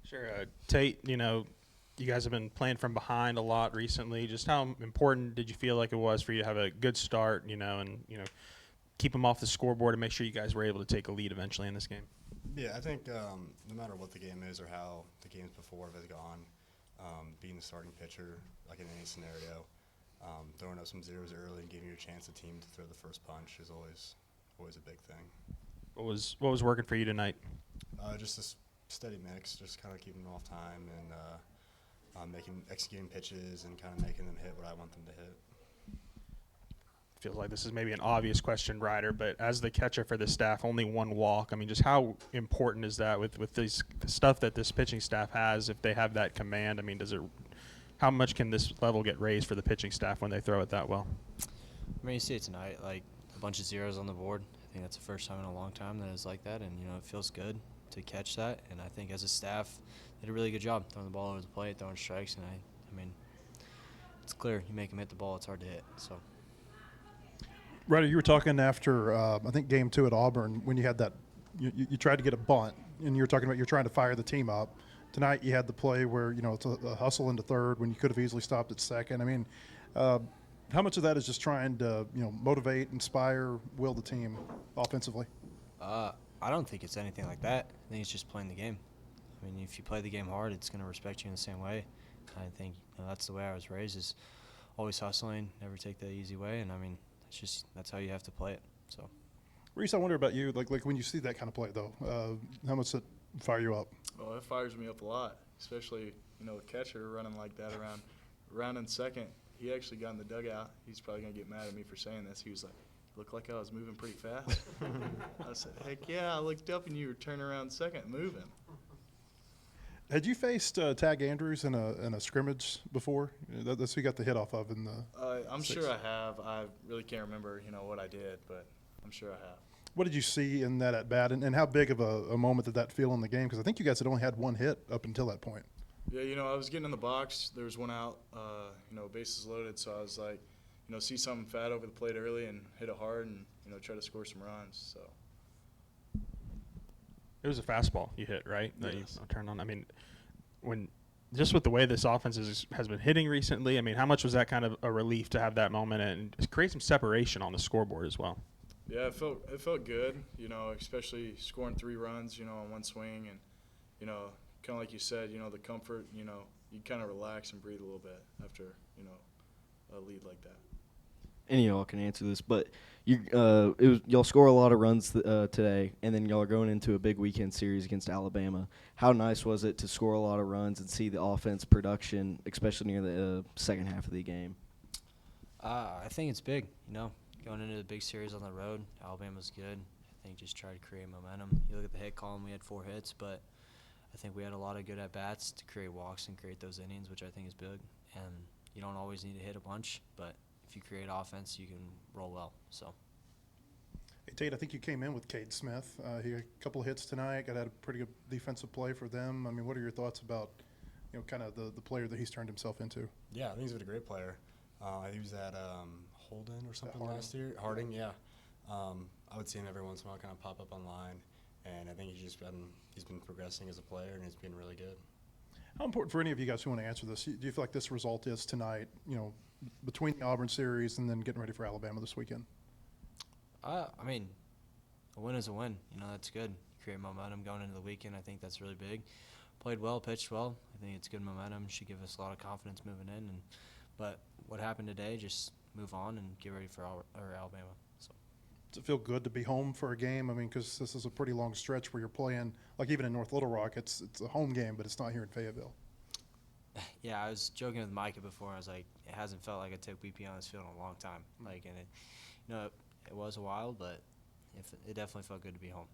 Sure. Tate, you guys have been playing from behind a lot recently. Just how important did you feel like it was for you to have a good start, and keep them off the scoreboard and make sure you guys were able to take a lead eventually in this game? Yeah, I think no matter what the game is or how the games before have gone, being the starting pitcher, like in any scenario, throwing up some zeros early and giving you a chance a team to throw the first punch is always a big thing. What was working for you tonight? Just a steady mix, just kind of keeping them off time and executing pitches and kind of making them hit what I want them to hit. Feels like this is maybe an obvious question, Ryder, but as the catcher for the staff, only one walk. I mean, just how important is that with the stuff that this pitching staff has? If they have that command, I mean, how much can this level get raised for the pitching staff when they throw it that well? I mean, you see it tonight, like a bunch of zeros on the board. I think that's the first time in a long time that it's like that, and it feels good to catch that. And I think as a staff, they did a really good job throwing the ball over the plate, throwing strikes, and I mean, it's clear you make them hit the ball, it's hard to hit. So. Ryder, you were talking after I think game 2 at Auburn when you had that you tried to get a bunt, and you were talking about you're trying to fire the team up. Tonight you had the play where it's a hustle into third when you could have easily stopped at second. I mean, how much of that is just trying to motivate, inspire, will the team offensively? I don't think it's anything like that. I think it's just playing the game. I mean, if you play the game hard, it's going to respect you in the same way. I think that's the way I was raised, is always hustling, never take the easy way, and I mean, that's how you have to play it. So, Reese, I wonder about you. Like when you see that kind of play, though, how much does it fire you up? Well, it fires me up a lot, especially a catcher running like that around in second. He actually got in the dugout. He's probably gonna get mad at me for saying this. He was like, "Looked like I was moving pretty fast." I said, "Heck yeah! I looked up and you were turning around second, moving." Had you faced Tag Andrews in a scrimmage before? That's who you got the hit off of in the. I'm sure I have. I really can't remember, what I did, but I'm sure I have. What did you see in that at bat, and how big of a moment did that feel in the game? Because I think you guys had only had one hit up until that point. Yeah, I was getting in the box. There was one out, bases loaded, so I was like, see something fat over the plate early and hit it hard and, try to score some runs. So. It was a fastball you hit, right? That Yes. you turned on. I mean, just with the way this offense has been hitting recently, I mean, how much was that kind of a relief to have that moment and just create some separation on the scoreboard as well? Yeah, it felt good, especially scoring 3 runs, on one swing, and kind of like you said, the comfort, you kind of relax and breathe a little bit after a lead like that. Any of y'all can answer this, but y'all score a lot of runs today, and then y'all are going into a big weekend series against Alabama. How nice was it to score a lot of runs and see the offense production, especially near the second half of the game? I think it's big, going into the big series on the road. Alabama's good. I think just try to create momentum. You look at the hit column, we had 4 hits, but I think we had a lot of good at-bats to create walks and create those innings, which I think is big. And you don't always need to hit a bunch, but if you create offense, you can roll well. So. Hey, Tate, I think you came in with Cade Smith. He had a couple of hits tonight. Got a pretty good defensive play for them. I mean, what are your thoughts about, kind of the player that he's turned himself into? Yeah, I think he's been a great player. He was at Holden or something last year. Harding, yeah. I would see him every once in a while kind of pop up online, and I think he's been progressing as a player, and he's been really good. How important for any of you guys who want to answer this? Do you feel like this result is tonight, between the Auburn series and then getting ready for Alabama this weekend? I mean, a win is a win. That's good. Create momentum going into the weekend. I think that's really big. Played well, pitched well. I think it's good momentum. Should give us a lot of confidence moving in. But what happened today, just move on and get ready for Alabama. So. Does it feel good to be home for a game? I mean, because this is a pretty long stretch where you're playing, like even in North Little Rock, it's a home game, but it's not here in Fayetteville. Yeah, I was joking with Micah before. I was like, it hasn't felt like I took BP on this field in a long time. Like, and it was a while, but it definitely felt good to be home.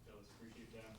Appreciate that.